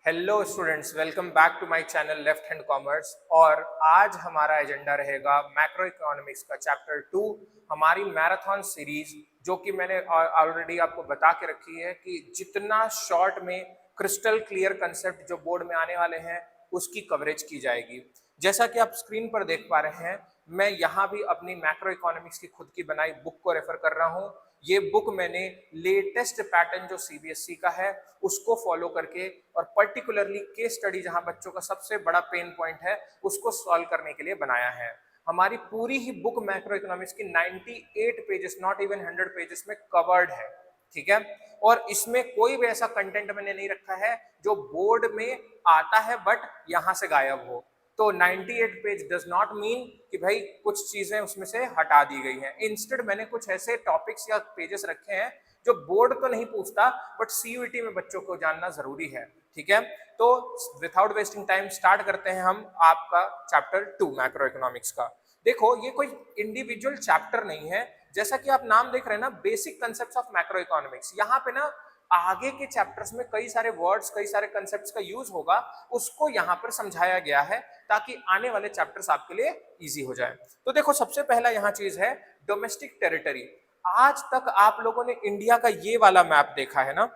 Hello students, welcome back to my channel left hand commerce. और आज हमारा agenda रहेगा मैक्रो इकोनॉमिक्स का चैप्टर 2, हमारी मैराथन सीरीज, जो कि मैंने ऑलरेडी आपको बता के रखी है कि जितना शॉर्ट में क्रिस्टल क्लियर कंसेप्ट जो बोर्ड में आने वाले हैं उसकी कवरेज की जाएगी। जैसा कि आप स्क्रीन पर देख पा रहे हैं, मैं यहाँ भी अपनी मैक्रो इकोनॉमिक्स की खुद की बनाई बुक को रेफर कर रहा हूँ। ये बुक मैंने लेटेस्ट पैटर्न जो सीबीएसई का है उसको फॉलो करके और पर्टिकुलरली केस स्टडी जहां बच्चों का सबसे बड़ा पेन पॉइंट है उसको सॉल्व करने के लिए बनाया है। हमारी पूरी ही बुक मैक्रो इकोनॉमिक्स की 98 पेजेस, नॉट इवन 100 पेजेस में कवर्ड है। ठीक है, और इसमें कोई भी ऐसा कंटेंट मैंने नहीं रखा है जो बोर्ड में आता है बट यहां से गायब हो। तो 98 पेज डज नॉट मीन कि भाई कुछ चीजें उसमें से हटा दी गई हैं। इंस्टेड मैंने कुछ ऐसे टॉपिक्स या पेजेस रखे हैं जो बोर्ड तो नहीं पूछता बट सीयूईटी में बच्चों को जानना जरूरी है। ठीक है, तो विदाउट वेस्टिंग टाइम स्टार्ट करते हैं हम आपका चैप्टर 2 मैक्रो इकोनॉमिक्स का। देखो, ये कोई इंडिविजुअल चैप्टर नहीं है, जैसा कि आप नाम देख रहे हैं ना, basic concepts of macro economics. यहाँ पे ना आगे के चैप्टर्स में कई सारे वर्ड्स, कई सारे कंसेप्ट्स का यूज होगा, उसको यहाँ पर समझाया गया है ताकि आने वाले चैप्टर्स आपके लिए इजी हो जाए। तो देखो, सबसे पहला यहाँ चीज है डोमेस्टिक टेरिटरी। आज तक आप लोगों ने इंडिया का ये वाला मैप देखा है ना,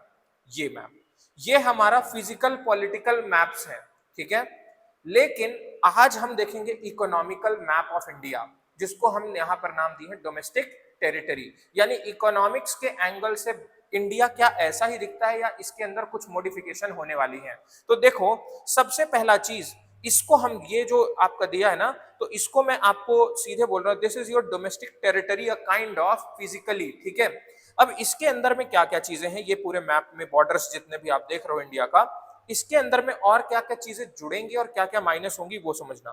ये मैप, ये हमारा फिजिकल पॉलिटिकल मैप्स है। ठीक है, लेकिन आज हम देखेंगे इकोनॉमिकल मैप ऑफ इंडिया, जिसको हम यहाँ पर नाम दिए है डोमेस्टिक टेरिटरी। यानी इकोनॉमिक्स के एंगल से इंडिया क्या ऐसा ही दिखता है या इसके अंदर कुछ मॉडिफिकेशन होने वाली है। तो देखो, सबसे पहला चीज, इसको हम, ये जो आपका दिया है ना, तो इसको मैं आपको सीधे बोल रहा हूं, this is your domestic territory, a kind of physically. ठीक है, अब इसके अंदर में क्या क्या चीजें हैं, ये पूरे मैप में बॉर्डर्स जितने भी आप देख रहे हो इंडिया का, इसके अंदर में और क्या क्या चीजें जुड़ेंगी और क्या क्या माइनस होंगी वो समझना।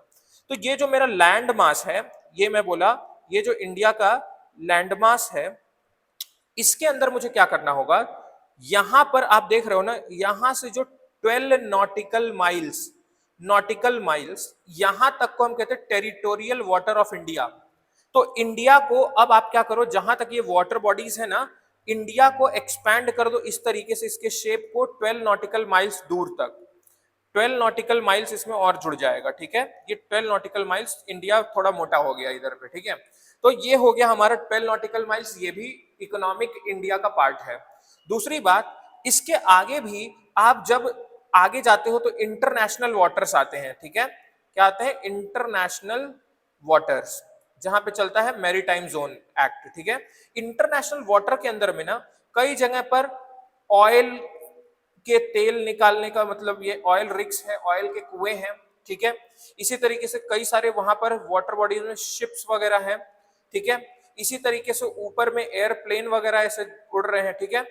तो ये जो मेरा लैंड मास है, ये मैं बोला, ये जो इंडिया का लैंड मास है, इसके अंदर मुझे क्या करना होगा, यहां पर आप देख रहे हो ना, यहां से जो 12 नॉटिकल माइल्स यहां तक को हम कहते हैं टेरिटोरियल वाटर ऑफ इंडिया। तो इंडिया को अब आप क्या करो, जहां तक ये वाटर बॉडीज है ना, इंडिया को एक्सपैंड कर दो इस तरीके से, इसके शेप को 12 नॉटिकल माइल्स दूर तक। 12 नॉटिकल माइल्स इसमें और जुड़ जाएगा। ठीक है, ये 12 नॉटिकल माइल्स, इंडिया थोड़ा मोटा हो गया इधर पे। ठीक है, तो ये हो गया हमारा 12 नॉटिकल माइल्स, ये भी इकोनॉमिक इंडिया का पार्ट है। दूसरी बात, इसके आगे भी आप जब आगे जाते हो तो इंटरनेशनल वाटर्स आते हैं। ठीक है, क्या आते हैं, इंटरनेशनल वाटर्स, जहां पे चलता है मैरीटाइम जोन एक्ट। ठीक है, इंटरनेशनल वाटर के अंदर में ना कई जगह पर ऑयल के तेल निकालने का, मतलब ये ऑयल रिग्स है, ऑयल के कुएं हैं। ठीक है, इसी तरीके से कई सारे वहां पर वाटर बॉडीज में शिप्स वगैरह हैं। ठीक है, इसी तरीके से ऊपर में एयरप्लेन वगैरह ऐसे उड़ रहे हैं। ठीक है,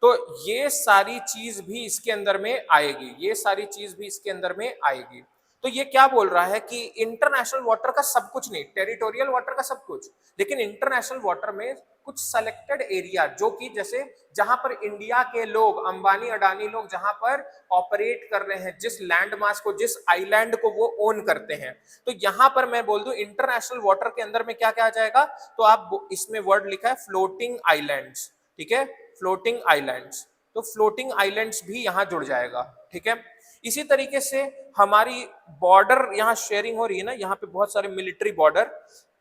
तो ये सारी चीज भी इसके अंदर में आएगी, ये सारी चीज भी इसके अंदर में आएगी। तो ये क्या बोल रहा है कि इंटरनेशनल वाटर का सब कुछ नहीं, टेरिटोरियल वाटर का सब कुछ, लेकिन इंटरनेशनल वाटर में कुछ सेलेक्टेड एरिया, जो कि जैसे जहां पर इंडिया के लोग, अंबानी अडानी लोग जहां पर ऑपरेट कर रहे हैं, जिस लैंड मास को, जिस आइलैंड को वो ओन करते हैं, तो यहां पर मैं बोल दूं इंटरनेशनल वाटर के अंदर में क्या क्या आ जाएगा, तो आप इसमें वर्ड लिखा है फ्लोटिंग आइलैंड्स। ठीक है, फ्लोटिंग आइलैंड्स, तो फ्लोटिंग आइलैंड्स भी यहां जुड़ जाएगा। ठीक है, इसी तरीके से हमारी बॉर्डर यहाँ शेयरिंग हो रही है ना, यहाँ पे बहुत सारे मिलिट्री बॉर्डर,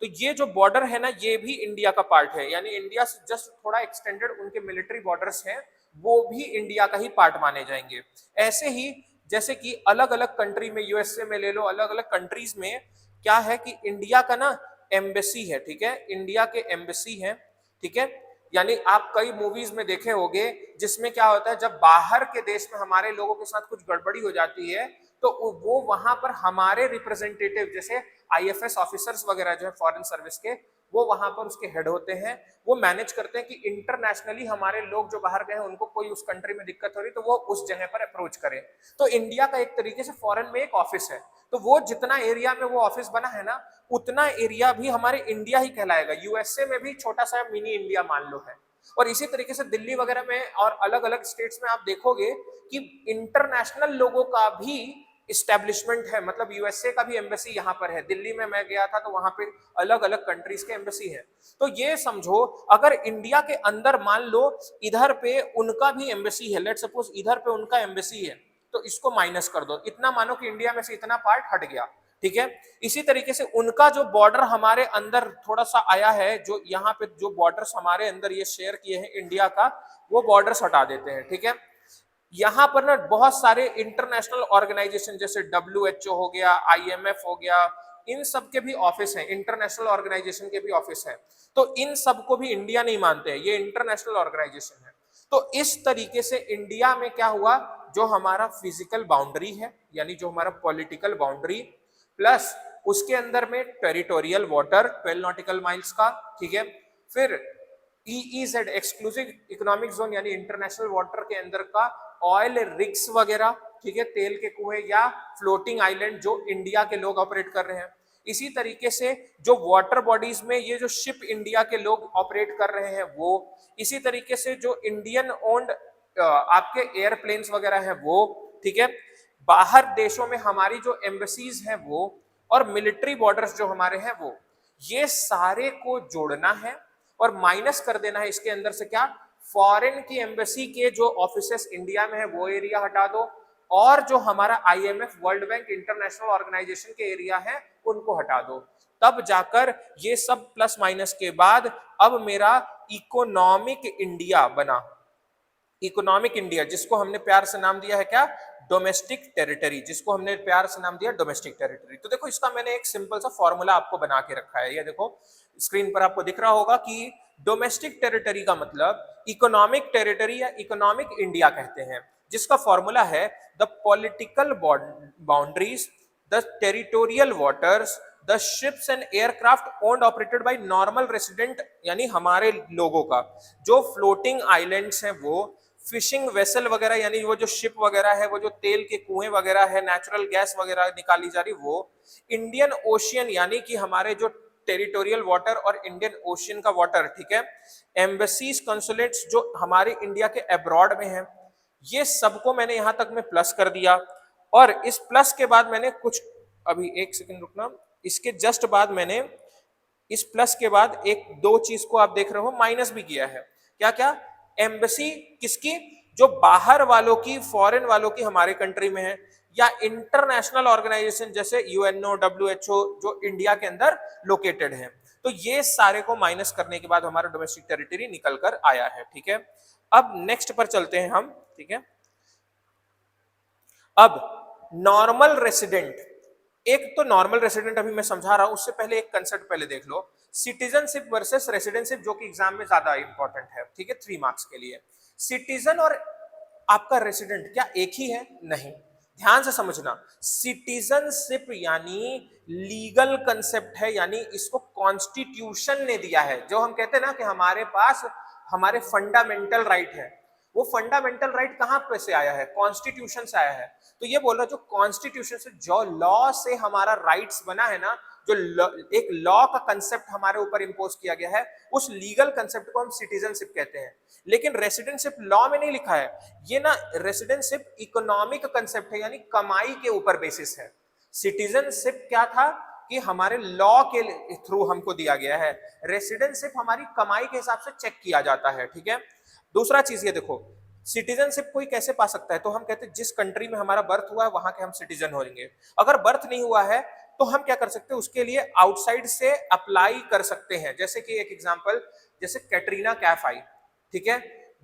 तो ये जो बॉर्डर है ना, ये भी इंडिया का पार्ट है। यानी इंडिया से जस्ट थोड़ा एक्सटेंडेड उनके मिलिट्री बॉर्डर्स हैं, वो भी इंडिया का ही पार्ट माने जाएंगे। ऐसे ही जैसे कि अलग अलग कंट्री में, यूएसए में ले लो, अलग अलग कंट्रीज में क्या है कि इंडिया का ना एम्बेसी है। ठीक है, इंडिया के एम्बेसी है। ठीक है, यानी आप कई मूवीज में देखे होंगे जिसमें क्या होता है, जब बाहर के देश में हमारे लोगों के साथ कुछ गड़बड़ी हो जाती है तो वो वहां पर हमारे रिप्रेजेंटेटिव, जैसे आईएफएस ऑफिसर्स वगैरह जो है फॉरेन सर्विस के, वो वहां पर उसके हेड होते हैं, वो मैनेज करते हैं कि इंटरनेशनली हमारे लोग जो बाहर गए हैं उनको कोई उस कंट्री में दिक्कत हो रही तो वो उस जगह पर अप्रोच करें। तो इंडिया का एक तरीके से फॉरेन में एक ऑफिस है, तो वो जितना एरिया में वो ऑफिस बना है ना, उतना एरिया भी हमारे इंडिया ही कहलाएगा। यूएसए में भी छोटा सा मिनी इंडिया मान लो है। और इसी तरीके से दिल्ली वगैरह में और अलग अलग स्टेट्स में आप देखोगे कि इंटरनेशनल लोगों का भी इस्टेब्लिशमेंट है, मतलब यूएसए का भी एम्बेसी यहाँ पर है। दिल्ली में मैं गया था तो वहां पे अलग अलग कंट्रीज के एम्बेसी है। तो ये समझो, अगर इंडिया के अंदर मान लो इधर पे उनका भी एम्बेसी है, लेट सपोज इधर पे उनका एम्बेसी है, तो इसको माइनस कर दो, इतना मानो कि इंडिया में से इतना पार्ट हट गया, ठीक है। इसी तरीके से उनका जो बॉर्डर हमारे अंदर थोड़ा सा आया है, जो यहाँ पे जो बॉर्डर्स हमारे अंदर ये शेयर किए हैं इंडिया का, वो बॉर्डर्स हटा देते हैं, ठीक है। यहाँ पर ना बहुत सारे इंटरनेशनल ऑर्गेनाइजेशन जैसे WHO हो गया, IMF हो गया, इन सब के भी ऑफिस हैं, इंटरनेशनल ऑर्गेनाइजेशन के भी ऑफिस हैं। तो इन सब को भी इंडिया नहीं मानते हैं, ये इंटरनेशनल ऑर्गेनाइजेशन है। तो इस तरीके से इंडिया में क्या हुआ, जो हमारा फिजिकल बाउंड्री है, यानी जो हमारा पॉलिटिकल बाउंड्री, प्लस उसके अंदर में टेरिटोरियल वाटर 12 नॉटिकल माइल्स का, ठीक है। फिर EEZ एक्सक्लूसिव इकोनॉमिक जोन यानी इंटरनेशनल वाटर के अंदर का ऑयल रिग्स वगैरह, ठीक है, तेल के कुएं या फ्लोटिंग आइलैंड जो इंडिया के लोग ऑपरेट कर रहे हैं। इसी तरीके से जो वाटर बॉडीज में ये जो शिप इंडिया के लोग ऑपरेट कर रहे हैं वो, इसी तरीके से जो इंडियन ओन्ड आपके एयरप्लेन्स वगैरह हैं वो, ठीक है। बाहर देशों में हमारी जो एम्बेसीज हैं वो, और मिलिट्री बॉर्डर्स जो हमारे हैं वो, ये सारे को जोड़ना है और माइनस कर देना है इसके अंदर से क्या, फॉरेन की एम्बेसी के जो ऑफिसेस इंडिया में है वो एरिया हटा दो, और जो हमारा IMF world bank international organization के एरिया है उनको हटा दो। तब जाकर ये सब प्लस माइनस के बाद अब मेरा इकोनॉमिक इंडिया बना। इकोनॉमिक इंडिया जिसको हमने प्यार से नाम दिया है क्या, डोमेस्टिक टेरिटरी, जिसको हमने प्यार से नाम दिया डोमेस्टिक टेरिटरी। तो देखो इसका मैंने एक सिंपल सा फॉर्मूला आपको बना के रखा है, ये देखो स्क्रीन पर आपको दिख रहा होगा कि डोमेस्टिक टेरिटरी का मतलब इकोनॉमिक टेरिटरी या इकोनॉमिक इंडिया कहते हैं, जिसका फॉर्मूला है the political boundaries, the territorial waters, the ships and aircraft owned operated by normal resident यानी हमारे लोगों का, जो फ्लोटिंग आइलैंड्स हैं वो, फिशिंग वेसल वगैरह यानी वो जो शिप वगैरह है, वो जो तेल के कुएं वगैरह है, नेचुरल गैस वगैरह निकाली जा रही वो, इंडियन ओशियन यानी कि हमारे जो टेरिटोरियल वाटर और इंडियन ओशियन का वाटर, ठीक है, एम्बेसीज कंसुलेट्स जो हमारे इंडिया के अब्रॉड में है, ये सबको मैंने यहां तक में प्लस कर दिया। और इस प्लस के बाद मैंने कुछ, अभी एक सेकंड रुकना, इसके जस्ट बाद मैंने इस प्लस के बाद एक दो चीज को आप देख रहे हो माइनस भी किया है। क्या क्या, एम्बेसी किसकी, जो बाहर वालों की, फॉरेन वालों की हमारे कंट्री में है, या इंटरनेशनल ऑर्गेनाइजेशन जैसे UNO WHO जो इंडिया के अंदर लोकेटेड है। तो ये सारे को माइनस करने के बाद हमारा डोमेस्टिक टेरिटरी निकल कर आया है, ठीक है। अब नेक्स्ट पर चलते हैं हम, ठीक है। अब नॉर्मल रेसिडेंट, एक तो नॉर्मल रेसिडेंट अभी मैं समझा रहा हूं, उससे पहले एक कंसेप्ट पहले देख लो, सिटीजनशिप वर्सेस रेसिडेंटशिप, जो कि एग्जाम में ज्यादा इंपॉर्टेंट है, ठीक है, 3 मार्क्स के लिए। सिटीजन और आपका रेसिडेंट क्या एक ही है? नहीं, ध्यान से समझना। सिटीजनशिप यानी लीगल कंसेप्ट है, यानी इसको कॉन्स्टिट्यूशन ने दिया है। जो हम कहते हैं ना कि हमारे पास हमारे फंडामेंटल राइट है, वो फंडामेंटल राइट कहां पे से आया है? कॉन्स्टिट्यूशन से आया है। तो ये बोल रहा है जो कॉन्स्टिट्यूशन से, जो लॉ से हमारा राइट्स बना है ना, जो एक लॉ का कंसेप्ट हमारे ऊपर इंपोज किया गया है, उस लीगल कंसेप्ट को हम सिटीजनशिप कहते हैं। लेकिन रेसिडेंटशिप लॉ में नहीं लिखा है, ये ना रेसिडेंटशिप इकोनॉमिक कंसेप्ट है, यानी कमाई के ऊपर बेसिस है। सिटीजनशिप क्या था कि हमारे लॉ के थ्रू हमको दिया गया है, रेसिडेंटशिप हमारी कमाई के हिसाब से चेक किया जाता है, ठीक है। दूसरा चीज ये देखो, सिटीजनशिप कोई कैसे पा सकता है? तो हम कहते हैं जिस कंट्री में हमारा बर्थ हुआ है वहां के हम सिटीजन होंगे। अगर बर्थ नहीं हुआ है तो हम क्या कर सकते हैं, उसके लिए आउटसाइड से अप्लाई कर सकते हैं। जैसे कि एक एग्जांपल, जैसे कैटरीना कैफ आई, ठीक है,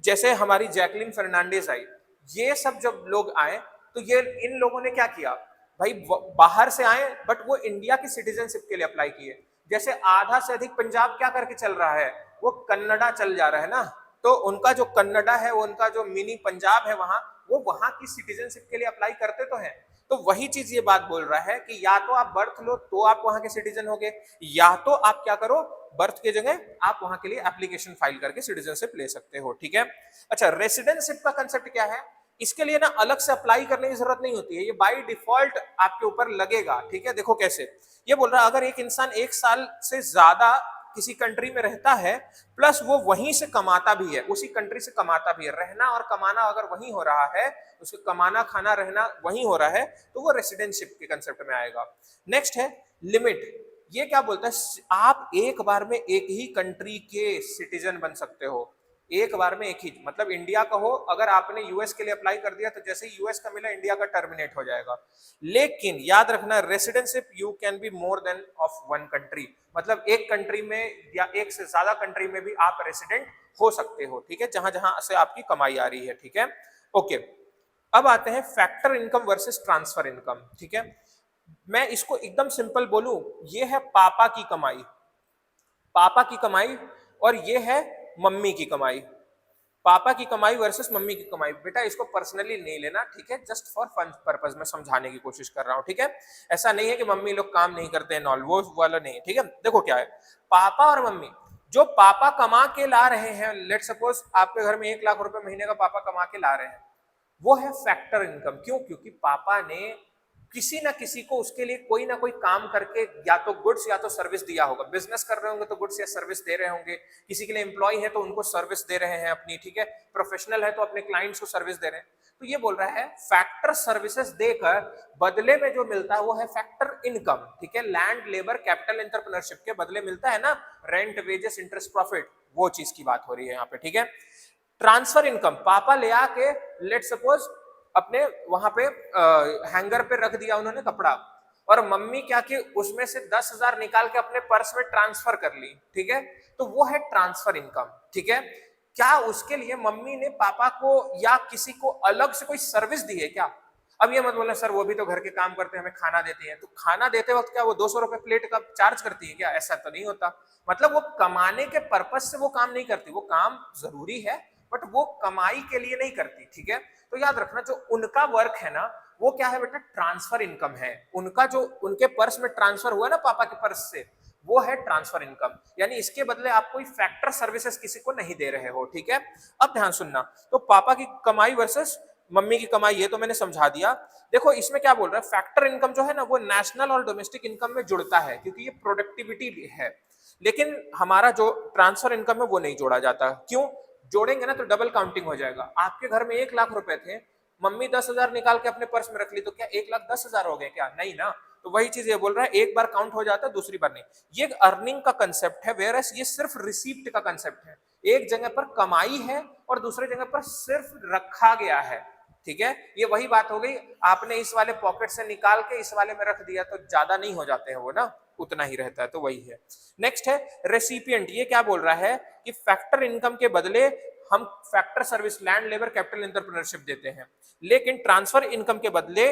जैसे हमारी जैकलिन फर्नांडिस आई, ये सब जब लोग आए तो ये इन लोगों ने क्या किया भाई, बाहर से आए बट वो इंडिया की सिटीजनशिप के लिए अप्लाई किए। जैसे आधा से अधिक पंजाब क्या करके चल रहा है, वो कन्नडा चल जा रहा है ना, तो उनका जो कन्नडा है, उनका जो मिनी पंजाब है वहां, वो वहां की सिटीजनशिप के लिए अप्लाई करते तो हैं। तो वही चीज ये बात बोल रहा है कि या तो आप बर्थ लो तो आप वहां के सिटीजन होगे, या तो आप क्या करो, बर्थ के जगह आप वहां के लिए एप्लीकेशन फाइल करके सिटीजनशिप ले सकते हो, ठीक है। अच्छा, रेसिडेंटशिप का कंसेप्ट क्या है? इसके लिए ना अलग से अप्लाई करने की जरूरत नहीं होती है, ये बाय डिफॉल्ट आपके ऊपर लगेगा, ठीक है। देखो कैसे, ये बोल रहा है अगर एक इंसान 1 साल से ज्यादा किसी कंट्री में रहता है, प्लस वो वहीं से कमाता भी है, उसी कंट्री से कमाता भी है, रहना और कमाना अगर वहीं हो रहा है, उसके कमाना खाना रहना वहीं हो रहा है, तो वो रेसिडेंटशिप के कंसेप्ट में आएगा। नेक्स्ट है लिमिट। ये क्या बोलता है, आप एक बार में एक ही कंट्री के सिटीजन बन सकते हो, एक बार में एक ही, मतलब इंडिया का हो, अगर आपने यूएस के लिए अप्लाई कर दिया तो जैसे ही यूएस का मिला इंडिया का टर्मिनेट हो जाएगा। लेकिन याद रखना, residentship you can be more than of one country, मतलब एक कंट्री में या एक से ज्यादा कंट्री में भी आप रेसिडेंट हो सकते हो, ठीक है, जहां जहां से आपकी कमाई आ रही है, ठीक है। ओके, अब आते हैं factor income versus transfer income, ठीक है। मैं इसको एकदम सिंपल बोलूं, ये है पापा की कमाई, पापा की कमाई, और ये है मम्मी की कमाई। पापा की कमाई वर्सेस मम्मी की कमाई, बेटा इसको पर्सनली नहीं लेना, ठीक है, जस्ट फॉर फन पर्पस में समझाने की कोशिश कर रहा हूं, ठीक है। ऐसा नहीं है कि मम्मी लोग काम नहीं करते हैं, नॉल वो वाला नहीं है, ठीक है। देखो क्या है, पापा और मम्मी, जो पापा कमा के ला रहे हैं, लेट सपोज आपके घर में 1 लाख रुपए महीने का पापा कमा के ला रहे हैं, वो है फैक्टर इनकम। क्यों? क्योंकि पापा ने किसी ना किसी को उसके लिए कोई ना कोई काम करके या तो गुड्स या तो सर्विस दिया होगा, बिजनेस कर रहे होंगे तो गुड्स या सर्विस दे रहे होंगे, किसी के लिए एम्प्लॉय है तो उनको सर्विस दे रहे हैं अपनी, ठीक है, प्रोफेशनल है तो अपने क्लाइंट्स को सर्विस दे रहे हैं। तो ये बोल रहा है फैक्टर सर्विसेज देकर बदले में जो मिलता है वो है फैक्टर इनकम, ठीक है। लैंड, लेबर, कैपिटल, एंटरप्रेन्योरशिप के बदले मिलता है ना रेंट, वेजेस, इंटरेस्ट, प्रॉफिट, वो चीज की बात हो रही है यहाँ पे, ठीक है। ट्रांसफर इनकम, पापा ले आके लेट सपोज अपने वहां पे हैंगर पे रख दिया उन्होंने कपड़ा, और मम्मी क्या कि उसमें से 10,000 निकाल के अपने पर्स में ट्रांसफर कर ली, ठीक है, तो वो है ट्रांसफर इनकम, ठीक है। क्या उसके लिए मम्मी ने पापा को या किसी को अलग से कोई सर्विस दी है क्या? अब ये मत बोलना सर वो भी तो घर के काम करते हैं, हमें खाना देते हैं, तो खाना देते वक्त क्या वो 200 रुपए प्लेट का चार्ज करती है क्या? ऐसा तो नहीं होता, मतलब वो कमाने के पर्पज से वो काम नहीं करती, वो काम जरूरी है बट वो कमाई के लिए नहीं करती, ठीक है। तो याद रखना जो उनका वर्क है ना वो क्या है बेटा, ट्रांसफर इनकम है। उनका जो उनके पर्स में ट्रांसफर हुआ ना पापा के पर्स से, वो है ट्रांसफर इनकम, यानी इसके बदले आप कोई फैक्टर सर्विसेज किसी को नहीं दे रहे हो, ठीक है। अब ध्यान सुनना, तो पापा की कमाई वर्सेस मम्मी की कमाई, ये तो मैंने समझा दिया। देखो इसमें क्या बोल रहा है, फैक्टर इनकम जो है ना वो नेशनल और डोमेस्टिक इनकम में जुड़ता है क्योंकि ये प्रोडक्टिविटी है, लेकिन हमारा जो ट्रांसफर इनकम है वो नहीं जोड़ा जाता। क्यों? जोड़ेंगे ना तो डबल काउंटिंग हो जाएगा। आपके घर में 1 लाख रुपए थे, मम्मी 10,000 निकाल के अपने पर्स में रख ली, तो क्या 1,10,000 हो गए क्या? नहीं ना। तो वही चीज ये बोल रहा है, एक बार काउंट हो जाता है दूसरी बार नहीं। ये अर्निंग का कंसेप्ट है, वेयरएस ये सिर्फ रिसीप्ट का कंसेप्ट है। एक जगह पर कमाई है और दूसरी जगह पर सिर्फ रखा गया है, ठीक है। ये वही बात हो गई, आपने इस वाले पॉकेट से निकाल के इस वाले में रख दिया तो ज्यादा नहीं हो जाते हैं वो ना, उतना ही रहता है, तो वही है। नेक्स्ट है रेसिपिएंट, ये क्या बोल रहा है कि फैक्टर इनकम के बदले हम factor service, land, labour, capital, entrepreneurship देते हैं, लेकिन ट्रांसफर इनकम के बदले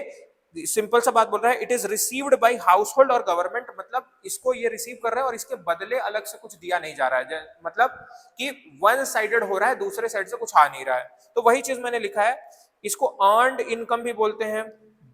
सिंपल सा बात बोल रहा है, it is received by house hold और गवर्नमेंट, मतलब इसको ये रिसीव कर रहा है और इसके बदले अलग से कुछ दिया नहीं जा रहा है, मतलब कि वन साइडेड हो रहा है, दूसरे साइड से कुछ आ नहीं रहा है। तो वही चीज मैंने लिखा है, इसको अर्नड इनकम भी बोलते हैं,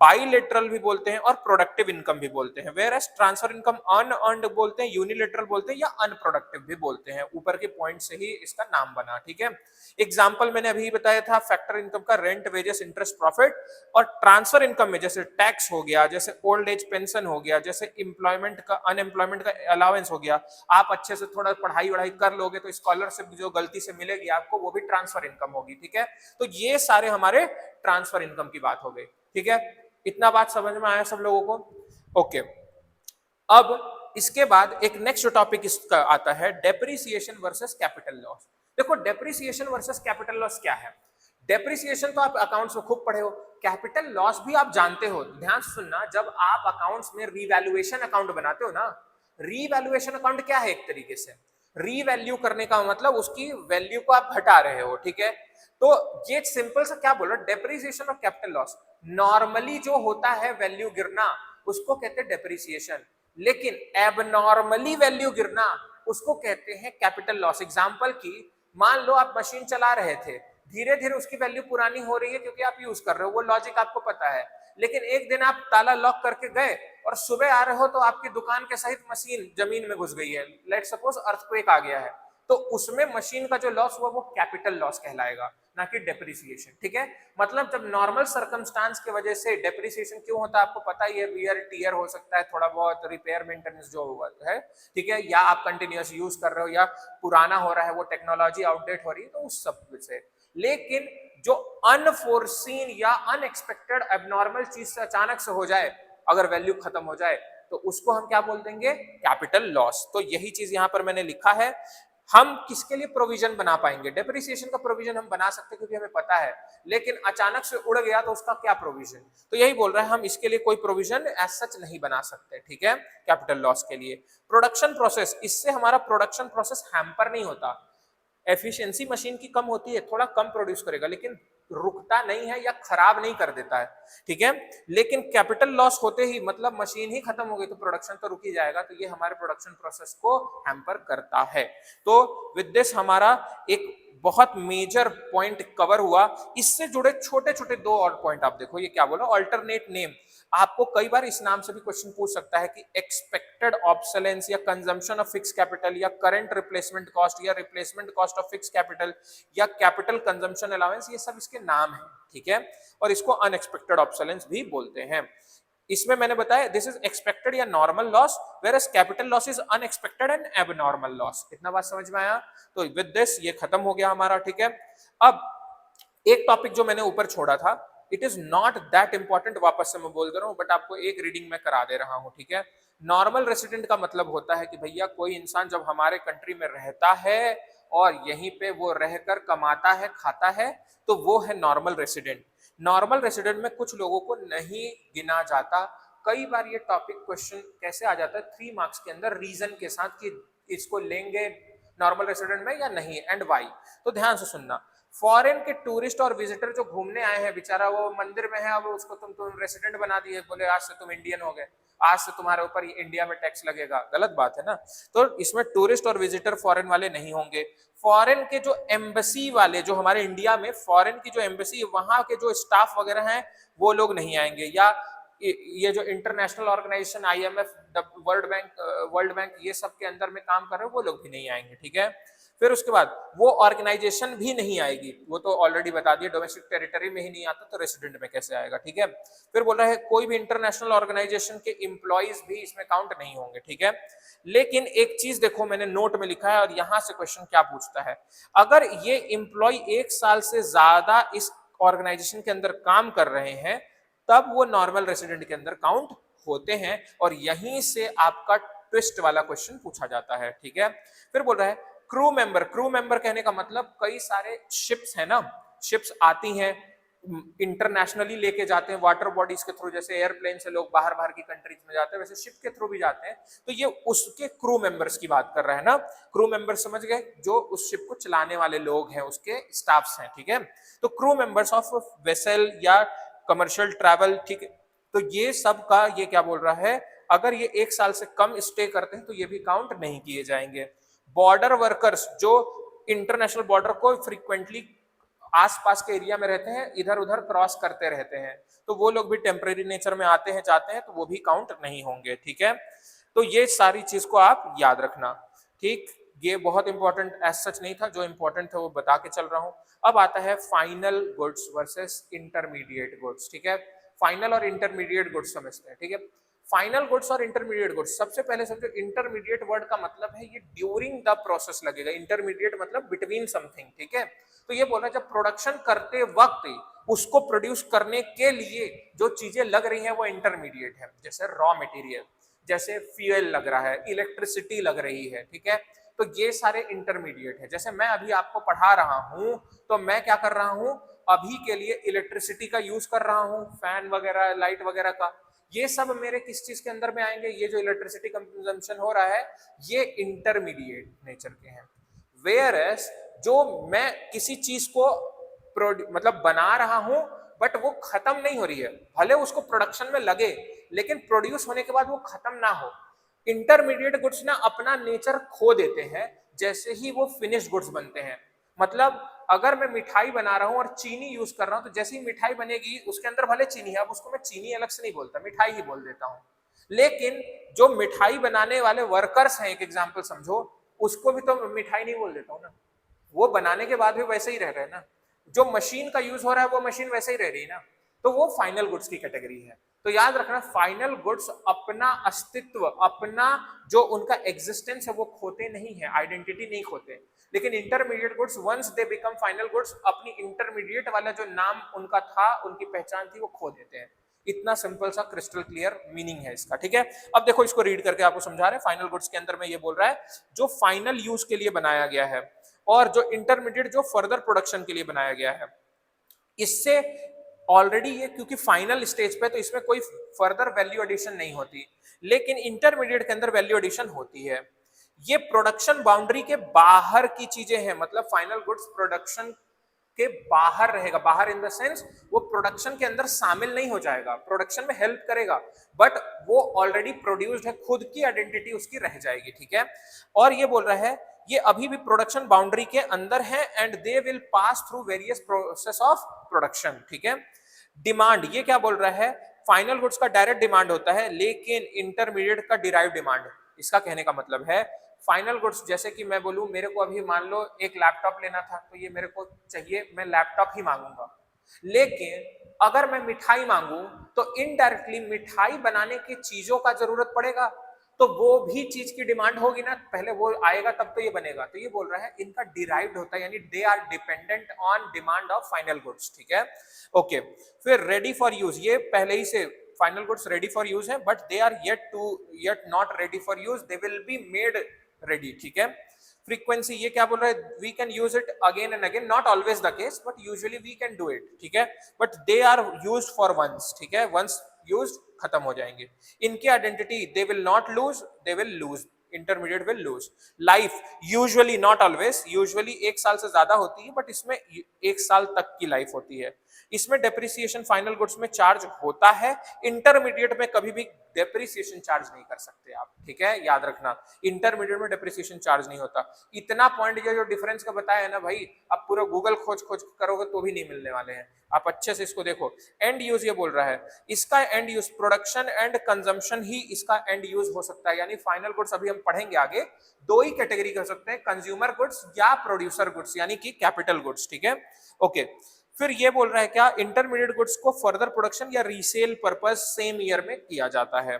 बाइलेटरल भी बोलते हैं और प्रोडक्टिव इनकम भी बोलते हैं। Where as transfer income unearned बोलते हैं, यूनिलेटरल बोलते हैं या अनप्रोडक्टिव भी बोलते हैं। ऊपर के पॉइंट से ही इसका नाम बना, ठीक है। एग्जांपल मैंने अभी बताया था फैक्टर इनकम का, रेंट, वेजेस, इंटरेस्ट, प्रॉफिट। और ट्रांसफर इनकम में जैसे टैक्स हो गया, जैसे ओल्ड एज पेंशन हो गया, जैसे एम्प्लॉयमेंट का, अनएम्प्लॉयमेंट का अलाउंस हो गया, आप अच्छे से थोड़ा पढ़ाई वढ़ाई कर लोगे तो स्कॉलरशिप जो गलती से मिलेगी आपको वो भी ट्रांसफर इनकम होगी, ठीक है। तो ये सारे हमारे ट्रांसफर इनकम की बात हो गई, ठीक है। इतना बात समझ में आया सब लोगों को? ओके। अब इसके बाद एक नेक्स्ट टॉपिक इसका आता है, डेप्रिसिएशन वर्सेस कैपिटल लॉस। देखो डेप्रिसिएशन वर्सेस कैपिटल लॉस क्या है। डेप्रिसिएशन तो आप अकाउंट्स में खूब पढ़े हो, कैपिटल लॉस भी आप जानते हो। ध्यान से सुनना, जब आप अकाउंट्स में रीवैल्यूएशन अकाउंट बनाते हो ना, रीवैल्यूएशन अकाउंट क्या है, एक तरीके से रीवैल्यू करने का मतलब उसकी वैल्यू को आप घटा रहे हो, ठीक है। तो ये सिंपल सा क्या बोलो, डेप्रिसिएशन और कैपिटल लॉस, नॉर्मली जो होता है वैल्यू गिरना उसको कहते हैं डेप्रिसिएशन, लेकिन एबनॉर्मली वैल्यू गिरना उसको कहते हैं कैपिटल लॉस। एग्जांपल की, मान लो आप मशीन चला रहे थे, धीरे धीरे उसकी वैल्यू पुरानी हो रही है क्योंकि आप यूज कर रहे हो, वो लॉजिक आपको पता है, लेकिन एक दिन आप ताला लॉक करके गए और सुबह आ रहे हो तो आपकी दुकान के सहित मशीन जमीन में घुस गई है, लेट सपोज अर्थक्वेक आ गया है, तो उसमें मशीन का जो लॉस हुआ वो कैपिटल लॉस कहलाएगा, ना कि डेप्रिसिएशन, ठीक है। मतलब जब नॉर्मल सर्कमस्टांस की वजह से डेप्रिसिएशन क्यों होता है आपको पता ही है, वियर टियर हो सकता है, थोड़ा बहुत रिपेयर मेंटेनेंस जो हुआ है, ठीक है, या आप कंटिन्यूअस यूज कर रहे हो या पुराना हो रहा है, वो टेक्नोलॉजी आउटडेट हो रही है, तो उस सब से। लेकिन जो अनफोर्सीन या अनएक्सपेक्टेड एबनॉर्मल चीज से अचानक से हो जाए, अगर वैल्यू खत्म हो जाए, तो उसको हम क्या बोल देंगे, कैपिटल लॉस। तो यही चीज यहां पर मैंने लिखा है। हम किसके लिए प्रोविजन बना पाएंगे? डेप्रिसिएशन का प्रोविजन हम बना सकते हैं क्योंकि हमें पता है, लेकिन अचानक से उड़ गया तो उसका क्या प्रोविजन? तो यही बोल रहा है हम इसके लिए कोई प्रोविजन एज सच नहीं बना सकते, ठीक है, कैपिटल लॉस के लिए। प्रोडक्शन प्रोसेस, इससे हमारा प्रोडक्शन प्रोसेस हैम्पर नहीं होता। एफिशिएंसी मशीन की कम होती है, थोड़ा कम प्रोड्यूस करेगा, लेकिन रुकता नहीं है या खराब नहीं कर देता है, ठीक है। लेकिन कैपिटल लॉस होते ही मतलब मशीन ही खत्म हो गई तो प्रोडक्शन तो रुक ही जाएगा, तो ये हमारे प्रोडक्शन प्रोसेस को हैम्पर करता है। तो विद दिस हमारा एक बहुत मेजर पॉइंट कवर हुआ। इससे जुड़े छोटे छोटे दो और पॉइंट आप देखो, ये क्या बोला, ऑल्टरनेट नेम। आपको कई बार इस नाम से भी क्वेश्चन पूछ सकता है कि एक्सपेक्टेड ऑब्सोलेंस या कंजम्पशन ऑफ फिक्स कैपिटल या करंट रिप्लेसमेंट कॉस्ट या replacement cost of fix capital या कैपिटल कंजम्पशन अलाउंस, ये सब इसके नाम है, ठीक है। और इसको अनएक्सपेक्टेड ऑब्सोलेंस भी बोलते हैं। इसमें मैंने बताया दिस इज एक्सपेक्टेड या normal loss, whereas capital loss is unexpected and abnormal loss. इतना बात समझ में आया? तो विद दिस ये खत्म हो गया हमारा, ठीक है। अब एक टॉपिक जो मैंने ऊपर छोड़ा था, it is not that important, वापस से मैं बोल दे रहा हूं, बट आपको एक रीडिंग में करा दे रहा हूं, ठीक है। नॉर्मल रेसिडेंट का मतलब होता है कि भैया कोई इंसान जब हमारे कंट्री में रहता है और यहीं पे वो रहकर कमाता है, खाता है, तो वो है नॉर्मल रेसिडेंट। नॉर्मल रेसिडेंट में कुछ लोगों को नहीं गिना जाता। कई बार ये टॉपिक क्वेश्चन कैसे आ जाता है 3 मार्क्स के अंदर रीजन के साथ कि इसको लेंगे नॉर्मल रेसिडेंट में या नहीं एंड वाई। तो ध्यान से सुनना, फॉरेन के टूरिस्ट और विजिटर जो घूमने आए हैं, बेचारा वो मंदिर में है, अब उसको तुम रेसिडेंट बना दिए, बोले आज से तुम इंडियन हो गए, आज से तुम्हारे ऊपर इंडिया में टैक्स लगेगा, गलत बात है ना। तो इसमें टूरिस्ट और विजिटर फॉरेन वाले नहीं होंगे। फॉरेन के जो एम्बेसी वाले, जो हमारे इंडिया में फॉरेन की जो एम्बेसी, वहां के जो स्टाफ वगैरह हैं वो लोग नहीं आएंगे, या ये जो international organization IMF, world bank ये सब के अंदर में काम कर रहे हैं वो लोग भी नहीं आएंगे, ठीक है। फिर उसके बाद वो ऑर्गेनाइजेशन भी नहीं आएगी, वो तो ऑलरेडी बता दिया, डोमेस्टिक टेरिटरी में ही नहीं आता तो रेसिडेंट में कैसे आएगा, ठीक है। फिर बोल रहा है कोई भी इंटरनेशनल ऑर्गेनाइजेशन के एम्प्लॉइज भी इसमें काउंट नहीं होंगे, ठीक है। लेकिन एक चीज देखो मैंने नोट में लिखा है और यहां से क्वेश्चन क्या पूछता है, अगर ये एम्प्लॉय 1 साल से ज्यादा इस ऑर्गेनाइजेशन के अंदर काम कर रहे हैं तब वो नॉर्मल रेसिडेंट के अंदर काउंट होते हैं, और यहीं से आपका ट्विस्ट वाला क्वेश्चन पूछा जाता है, ठीक है। फिर बोल रहा है क्रू मेंबर। क्रू मेंबर कहने का मतलब कई सारे शिप्स है ना, शिप्स आती हैं इंटरनेशनली लेके जाते हैं वाटर बॉडीज के थ्रू, जैसे एयरप्लेन से लोग बाहर बाहर की कंट्रीज में जाते हैं, वैसे शिप के थ्रू भी जाते हैं, तो ये उसके क्रू मेंबर्स की बात कर रहा है ना। क्रू मेंबर समझ गए, जो उस शिप को चलाने वाले लोग हैं, उसके स्टाफ्स हैं, ठीक है। तो क्रू मेंबर्स ऑफ वेसल या कमर्शियल ट्रैवल, ठीक है। तो ये सब का ये क्या बोल रहा है, अगर ये 1 साल से कम स्टे करते हैं तो ये भी काउंट नहीं किए जाएंगे। बॉर्डर वर्कर्स जो इंटरनेशनल बॉर्डर को फ्रीक्वेंटली आसपास के एरिया में रहते हैं, इधर उधर क्रॉस करते रहते हैं, तो वो लोग भी टेम्परेरी नेचर में आते हैं जाते हैं, तो वो भी काउंट नहीं होंगे, ठीक है। तो ये सारी चीज को आप याद रखना, ठीक। ये बहुत इंपॉर्टेंट एज सच नहीं था, जो इंपॉर्टेंट था वो बता के चल रहा हूं। अब आता है final goods versus intermediate goods, ठीक है। फाइनल और इंटरमीडिएट गुड्स समझते हैं, ठीक है। फाइनल गुड्स और इंटरमीडिएट गुड्स, सबसे पहले समझो इंटरमीडिएट वर्ड का मतलब है ये ड्यूरिंग द प्रोसेस लगेगा, इंटरमीडिएट मतलब बिटवीन समथिंग, ठीक है। तो ये बोला जब प्रोडक्शन करते वक्त उसको प्रोड्यूस करने के लिए जो चीजें लग रही हैं वो इंटरमीडिएट है, जैसे रॉ मटेरियल, जैसे फ्यूल लग रहा है, इलेक्ट्रिसिटी लग रही है, ठीक है। तो ये सारे इंटरमीडिएट है। जैसे मैं अभी आपको पढ़ा रहा हूं तो मैं क्या कर रहा हूं, अभी के लिए इलेक्ट्रिसिटी का यूज कर रहा हूं, फैन वगैरह लाइट वगैरह का, ये सब मेरे किस चीज के अंदर में आएंगे, ये जो इलेक्ट्रिसिटी कंजम्पशन हो रहा है ये इंटरमीडिएट नेचर के हैं। वेयर एज जो मैं किसी चीज को मतलब बना रहा हूं बट वो खत्म नहीं हो रही है, भले उसको प्रोडक्शन में लगे लेकिन प्रोड्यूस होने के बाद वो खत्म ना हो। इंटरमीडिएट गुड्स ना अपना नेचर खो देते हैं जैसे ही वो फिनिश्ड गुड्स बनते हैं। मतलब अगर मैं मिठाई बना रहा हूं और चीनी यूज कर रहा हूं तो जैसे ही मिठाई बनेगी उसके अंदर भले चीनी है, अब उसको मैं चीनी अलग से नहीं बोलता, मिठाई ही बोल देता हूं। लेकिन जो मिठाई बनाने वाले वर्कर्स हैं, एक एग्जांपल समझो, उसको भी तो मिठाई नहीं बोल देता हूं ना, वो बनाने के बाद भी वैसे ही रह रहे हैं ना, जो मशीन का यूज हो रहा है वो मशीन वैसे ही रह रही है ना, तो वो फाइनल गुड्स की कैटेगरी है। तो याद रखना फाइनल गुड्स अपना अस्तित्व, अपना जो उनका एग्जिस्टेंस है वो खोते नहीं है, आइडेंटिटी नहीं खोते। लेकिन intermediate goods once they become final goods अपनी इंटरमीडिएट वाला जो नाम उनका था, उनकी पहचान थी, वो खो देते हैं। इतना सिंपल सा क्रिस्टल क्लियर मीनिंग है इसका, ठीक है। अब देखो इसको रीड करके आपको समझा रहे हैं। फाइनल गुड्स के अंदर में ये बोल रहा है जो फाइनल यूज के लिए बनाया गया है और जो इंटरमीडिएट जो फर्दर प्रोडक्शन के लिए बनाया गया है, इससे ऑलरेडी ये क्योंकि फाइनल स्टेज पे तो इसमें कोई फर्दर वैल्यू एडिशन नहीं होती, लेकिन इंटरमीडिएट के अंदर वैल्यू एडिशन होती है। ये प्रोडक्शन बाउंड्री के बाहर की चीजें हैं, मतलब फाइनल गुड्स प्रोडक्शन के बाहर रहेगा, बाहर इन द सेंस वो प्रोडक्शन के अंदर शामिल नहीं हो जाएगा, प्रोडक्शन में हेल्प करेगा, बट वो ऑलरेडी प्रोड्यूस्ड है, खुद की आइडेंटिटी उसकी रह जाएगी, ठीक है। और ये बोल रहा है ये अभी भी प्रोडक्शन बाउंड्री के अंदर है and they will pass through various process of production, ठीक है। डिमांड, ये क्या बोल रहा है, फाइनल गुड्स का डायरेक्ट डिमांड होता है लेकिन इंटरमीडिएट का डिराइव डिमांड। इसका कहने का मतलब है फाइनल गुड्स, जैसे कि मैं बोलूं मेरे को अभी मान लो एक लैपटॉप लेना था तो ये मेरे को चाहिए, मैं लैपटॉप ही मांगूंगा। लेकिन अगर मैं मिठाई मांगू तो इनडायरेक्टली मिठाई बनाने की चीजों का जरूरत पड़ेगा, तो वो भी चीज की डिमांड होगी ना, पहले वो आएगा तब तो ये बनेगा। तो ये बोल रहा है इनका डिराइव्ड होता है, यानी they are dependent on demand of final goods, ठीक है। ओके, फिर रेडी फॉर यूज, ये पहले ही से final goods ready for use है but they are yet not ready for use, they will be made ready, ठीक है। फ्रीक्वेंसी, ये क्या बोल रहा है, we can use it again and again, not always the case but usually we can do it, ठीक है। But they are used for once, ठीक है, वंस यूज्ड खत्म हो जाएंगे। इनकी identity, they will not lose, they will lose, intermediate will lose. Life, usually not always, usually 1 साल से ज्यादा होती है बट इसमें 1 साल तक की लाइफ होती है। इसमें डेप्रिसिएशन फाइनल गुड्स में चार्ज होता है, इंटरमीडिएट में कभी भी डेप्रिसिएशन चार्ज नहीं कर सकते आप, ठीक है, याद रखना, इंटरमीडिएट में डेप्रिसिएशन चार्ज नहीं होता। इतना पॉइंट ये जो डिफरेंस का बताया है ना भाई, अब पूरा गूगल खोज खोज करोगे तो भी नहीं मिलने वाले हैं, आप अच्छे से इसको देखो। एंड यूज, ये बोल रहा है इसका end use production and consumption ही इसका एंड यूज हो सकता है, यानी फाइनल गुड्स अभी हम पढ़ेंगे आगे, 2 ही कैटेगरी कर सकते हैं, कंज्यूमर गुड्स या प्रोड्यूसर गुड्स, यानी कि कैपिटल गुड्स, ठीक है। ओके, फिर ये बोल रहा है क्या, इंटरमीडिएट गुड्स को फर्दर प्रोडक्शन या रीसेल पर्पस सेम ईयर में किया जाता है,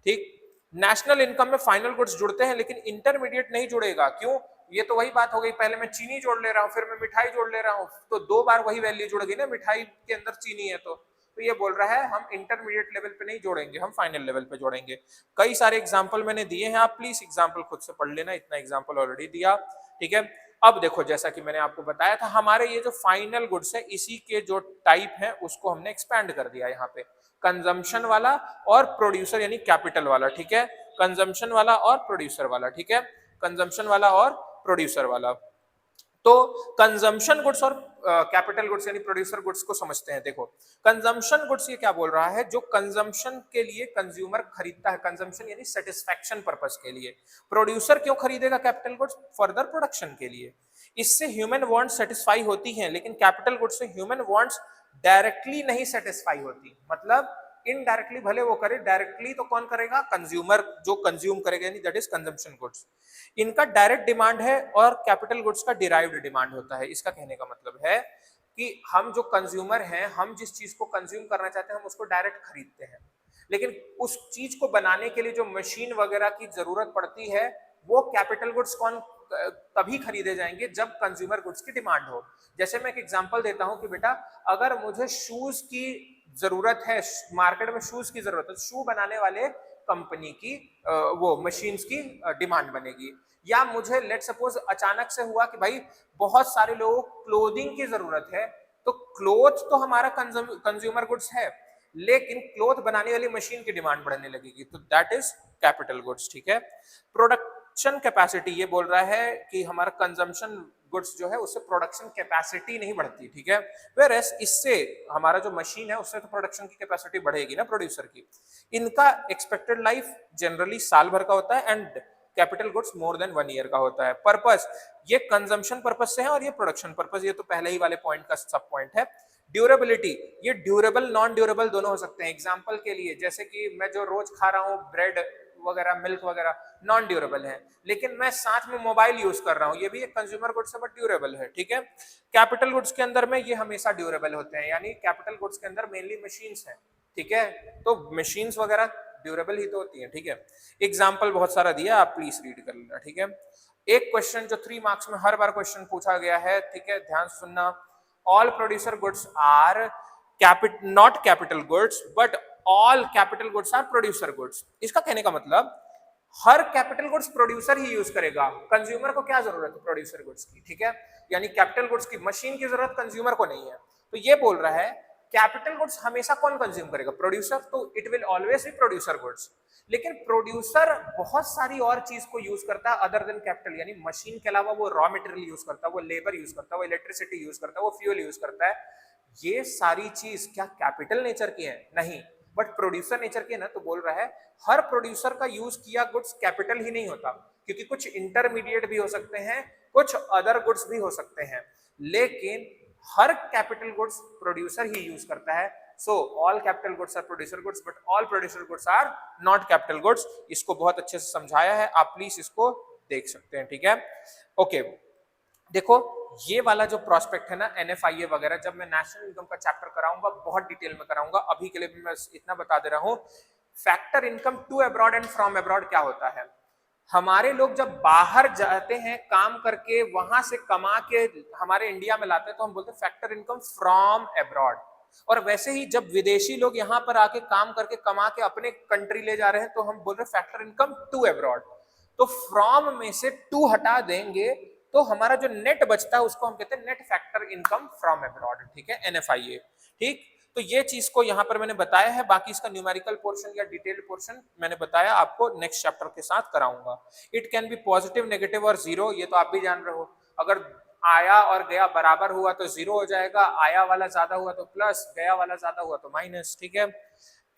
ठीक। नेशनल इनकम में फाइनल गुड्स जुड़ते हैं लेकिन इंटरमीडिएट नहीं जुड़ेगा, क्यों, ये तो वही बात हो गई, पहले मैं चीनी जोड़ ले रहा हूं फिर मैं मिठाई जोड़ ले रहा हूं, तो 2 बार वही वैल्यू जुड़ गई ना, मिठाई के अंदर चीनी है तो ये बोल रहा है हम इंटरमीडिएट लेवल पे नहीं जोड़ेंगे, हम फाइनल लेवल पे जोड़ेंगे। कई सारे एग्जांपल मैंने दिए हैं, आप प्लीज एग्जांपल खुद से पढ़ लेना, इतना एग्जांपल ऑलरेडी दिया, ठीक है। अब देखो जैसा कि मैंने आपको बताया था, हमारे ये जो फाइनल गुड्स है इसी के जो टाइप है उसको हमने एक्सपैंड कर दिया यहाँ पे, कंजम्पशन वाला और प्रोड्यूसर यानी कैपिटल वाला, ठीक है, कंजम्पशन वाला और प्रोड्यूसर वाला, ठीक है, कंजम्पशन वाला और प्रोड्यूसर वाला। तो कंजम्पशन गुड्स और कैपिटल गुड्स यानी प्रोड्यूसर गुड्स को समझते हैं। देखो कंजम्पशन गुड्स ये क्या बोल रहा है, जो कंजम्पशन के लिए कंज्यूमर खरीदता है, कंजम्पशन यानी सेटिस्फैक्शन पर्पस के लिए। प्रोड्यूसर क्यों खरीदेगा कैपिटल गुड्स, फर्दर प्रोडक्शन के लिए। इससे ह्यूमन वांट्स सेटिस्फाई होती हैं, लेकिन कैपिटल गुड्स से ह्यूमन वांट्स डायरेक्टली नहीं सेटिस्फाई होती, मतलब इनडायरेक्टली भले वो करे, डायरेक्टली तो कौन करेगा, कंज्यूमर, जो कंज्यूम करेगा, यानी दैट इज कंजम्पशन गुड्स। इनका डायरेक्ट डिमांड है और कैपिटल गुड्स का डिराइव्ड डिमांड होता है। इसका कहने का मतलब है कि हम जो कंज्यूमर हैं, हम जिस चीज को कंज्यूम करना चाहते हैं हम उसको डायरेक्ट खरीदते हैं, लेकिन उस चीज को बनाने के लिए जो मशीन वगैरह की जरूरत पड़ती है वो कैपिटल गुड्स कौन तभी खरीदे जाएंगे जब कंज्यूमर गुड्स की डिमांड हो। जैसे मैं एक एग्जांपल देता हूं कि बेटा अगर मुझे शूज की जरूरत है, मार्केट में शूज की जरूरत है, शू बनाने वाले कंपनी की वो मशीन्स की डिमांड बनेगी। या मुझे लेट सपोज अचानक से हुआ कि भाई बहुत सारे लोगों को क्लोथिंग की जरूरत है, तो क्लोथ तो हमारा कंज्यूमर गुड्स है, लेकिन क्लोथ बनाने वाली मशीन की डिमांड बढ़ने लगेगी, तो दैट इज कैपिटल गुड्स, ठीक है। प्रोडक्शन कैपेसिटी, ये बोल रहा है कि हमारा कंजम्पशन गुड्स जो है उससे प्रोडक्शन कैपेसिटी नहीं बढ़ती, ठीक है। वेयरएज इससे हमारा जो मशीन है उससे तो प्रोडक्शन की कैपेसिटी बढ़ेगी ना प्रोड्यूसर की। इनका एक्सपेक्टेड लाइफ जनरली साल भर का होता है and capital goods more than 1 year का होता है। पर्पस, ये कंजम्पशन पर्पस से है और ये प्रोडक्शन पर्पस, ये तो पहले ही वाले पॉइंट का सब पॉइंट है। ड्यूरेबिलिटी, ये ड्यूरेबल नॉन ड्यूरेबल दोनों हो सकते हैं। एग्जांपल के लिए जैसे कि मैं जो रोज खा रहा हूँ ब्रेड वगैरह, मिल्क वगैरह, नॉन ड्यूरेबल है, लेकिन मैं साथ में मोबाइल यूज कर रहा हूँ, ये भी एक कंज्यूमर गुड्स है बट ड्यूरेबल है, ठीक है। कैपिटल गुड्स के अंदर में ये हमेशा ड्यूरेबल होते हैं, यानी कैपिटल गुड्स के अंदर मेनली मशीन्स हैं, ठीक है, तो मशीन्स वगैरह ड्यूरेबल ही तो होती है, ठीक है। एग्जाम्पल बहुत सारा दिया, आप प्लीज रीड कर लेना, ठीक है। एक क्वेश्चन जो 3 मार्क्स में हर बार क्वेश्चन पूछा गया है, ठीक है, ध्यान से सुनना। All producer goods are not capital goods but all capital goods are producer goods. इसका कहने का मतलब हर कैपिटल गुड्स प्रोड्यूसर ही यूज करेगा, कंज्यूमर को क्या जरूरत है प्रोड्यूसर गुड्स की, ठीक है। यानी कैपिटल गुड्स की मशीन की जरूरत कंज्यूमर को नहीं है। तो ये बोल रहा है कैपिटल गुड्स हमेशा कौन कंज्यूम करेगा, प्रोड्यूसर, तो it will always be producer goods. लेकिन प्रोड्यूसर बहुत सारी और चीज को यूज करता है अदर देन कैपिटल, यानी मशीन के अलावा वो रॉ मटेरियल यूज करता है, वो लेबर यूज करता है, वो इलेक्ट्रिसिटी यूज करता है, वो फ्यूल यूज करता है। ये सारी चीज क्या कैपिटल नेचर की है, नहीं, बट प्रोड्यूसर नेचर की है ना। तो बोल रहा है हर प्रोड्यूसर का यूज किया गुड्स कैपिटल ही नहीं होता, क्योंकि कुछ इंटरमीडिएट भी हो सकते हैं, कुछ अदर गुड्स भी हो सकते हैं, लेकिन हर कैपिटल गुड्स प्रोड्यूसर ही यूज करता है। So all capital goods are producer goods but all producer goods are not capital goods. इसको बहुत अच्छे से समझाया है, आप प्लीज इसको देख सकते हैं, ठीक है। ओके, देखो ये वाला जो प्रोस्पेक्ट है ना NFIA वगैरह, जब मैं नेशनल इनकम का चैप्टर कराऊंगा बहुत डिटेल में कराऊंगा, अभी के लिए भी मैं इतना बता दे रहा हूं। Factor income to abroad and from abroad क्या होता है, हमारे लोग जब बाहर जाते हैं काम करके, वहां से कमा के हमारे इंडिया में लाते हैं, तो हम बोलते हैं फैक्टर इनकम फ्रॉम अब्रॉड। और वैसे ही जब विदेशी लोग यहाँ पर आके काम करके कमा के अपने कंट्री ले जा रहे हैं, तो हम बोल रहे हैं फैक्टर इनकम टू अब्रॉड। तो फ्रॉम में से टू हटा देंगे तो हमारा जो नेट बचता है उसको हम कहते हैं net factor income from abroad, ठीक है, NFIA, ठीक। तो ये चीज को यहाँ पर मैंने बताया है, बाकी इसका न्यूमेरिकल पोर्शन या डिटेल्ड पोर्शन मैंने बताया आपको नेक्स्ट चैप्टर के साथ कराऊंगा। It can be positive, negative और जीरो, ये तो आप भी जान रहे हो। अगर आया और गया बराबर हुआ तो जीरो हो जाएगा, आया वाला ज्यादा हुआ तो प्लस, गया वाला ज्यादा हुआ तो माइनस, ठीक है।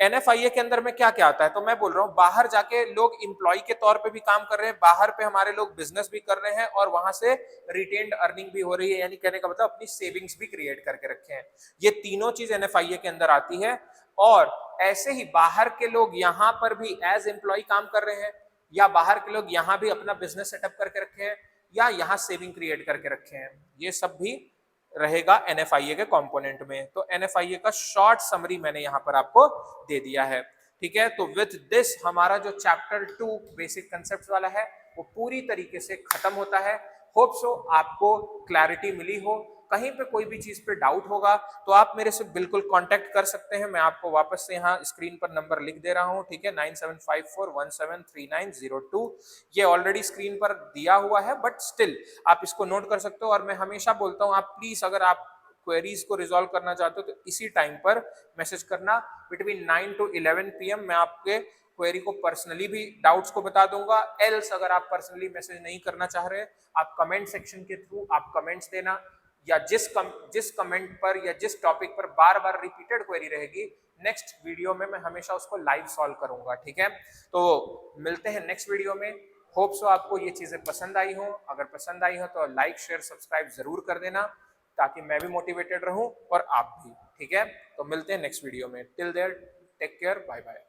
NFIA के अंदर में क्या क्या आता है, तो मैं बोल रहा हूँ बाहर जाके लोग इंप्लॉय के तौर पे भी काम कर रहे हैं, बाहर पे हमारे लोग बिजनेस भी कर रहे हैं और वहां से रिटेन्ड अर्निंग भी हो रही है, यानी कहने का मतलब अपनी सेविंग्स भी क्रिएट करके रखे हैं। ये तीनों चीज NFIA के अंदर आती है। और ऐसे ही बाहर के लोग यहाँ पर भी एज एम्प्लॉय काम कर रहे हैं, या बाहर के लोग यहाँ भी अपना बिजनेस सेटअप करके रखे हैं, या यहाँ सेविंग क्रिएट करके रखे हैं, ये सब भी रहेगा NFIA के कंपोनेंट में। तो NFIA का शॉर्ट समरी मैंने यहाँ पर आपको दे दिया है, ठीक है। तो विथ दिस हमारा जो चैप्टर 2 बेसिक कंसेप्ट वाला है वो पूरी तरीके से खत्म होता है। होप सो आपको क्लैरिटी मिली हो। कहीं पे कोई भी चीज पे डाउट होगा तो आप मेरे से बिल्कुल कांटेक्ट कर सकते हैं। मैं आपको वापस से यहाँ स्क्रीन पर नंबर लिख दे रहा हूँ, ठीक है, 9754173902। ये ऑलरेडी स्क्रीन पर दिया हुआ है बट स्टिल आप इसको नोट कर सकते हो। और मैं हमेशा बोलता हूँ आप प्लीज अगर आप क्वेरीज को रिजॉल्व करना चाहते हो तो इसी टाइम पर मैसेज करना, बिटवीन 9 to 11 PM मैं आपके क्वेरी को पर्सनली भी डाउट्स को बता दूंगा। एल्स अगर आप पर्सनली मैसेज नहीं करना चाह रहे, आप कमेंट सेक्शन के थ्रू आप कमेंट्स देना, या जिस कमेंट पर या जिस टॉपिक पर बार बार रिपीटेड क्वेरी रहेगी, नेक्स्ट वीडियो में मैं हमेशा उसको लाइव सॉल्व करूंगा, ठीक है। तो मिलते हैं नेक्स्ट वीडियो में। होप सो आपको ये चीजें पसंद आई हो। अगर पसंद आई हो तो लाइक शेयर सब्सक्राइब जरूर कर देना, ताकि मैं भी मोटिवेटेड रहूं और आप भी, ठीक है। तो मिलते हैं नेक्स्ट वीडियो में। Till there take care, bye bye.